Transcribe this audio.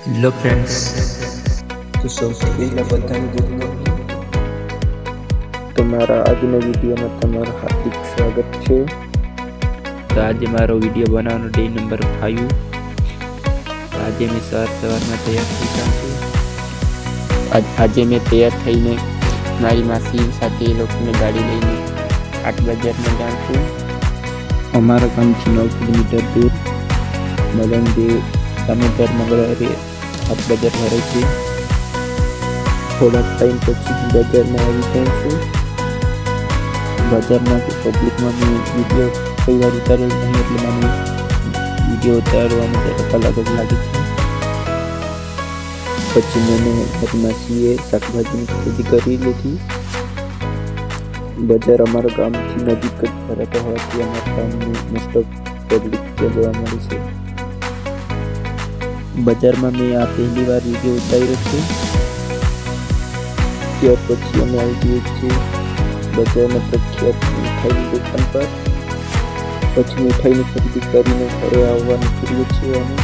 Hello friends, તો સૌથી પહેલા બધાને ગુડ મોર્નિંગ. તમારા આજના વિડીયોમાં તમારું હાર્દિક સ્વાગત છે. તો આજે મારો વિડીયો બનાવવાનો ડે નંબર 5. તો આજે મેં સવારમાં તૈયાર થઈ જાઉં છું. આજે મેં તૈયાર થઈને મારી માસી સાથે એ લોકોને ગાડી લઈને હાટ બજારમાં જાઉં છું. અમારા ગામથી 9 કિલોમીટર દૂર મલંગદેવ દામોદર મંગળવારે હાટ બજાર ભરાય છે. થોડાક ટાઈમ પછી હું બજારમાં આવી જાઉં છું. બજારમાં પબ્લિકમાં મેં વિડીયો કઈ વાર ઉતારેલ નહીં, એટલે મને વિડીયો ઉતારવામાં જરાક અલગ જ લાગે છે. પછી મને મારી માસીએ શાકભાજીની ખરીદી કરી લીધી. બજાર અમારા ગામથી નજીક જ ભરાતો હોવાથી અમારા ગામની મોસ્ટ ઓફ પબ્લિક જોવા મળે છે. બજારમાં મેં આ પહેલી વાર વિડીયો ઉતાર્યો છે. ત્યાર પછી અમે આવી જઈએ છીએ બજારના પ્રખ્યાત મીઠાઈની દુકાન પર. પછી મીઠાઈની ખરીદી કરીને ઘરે આવવા નીકળીએ છીએ અમે.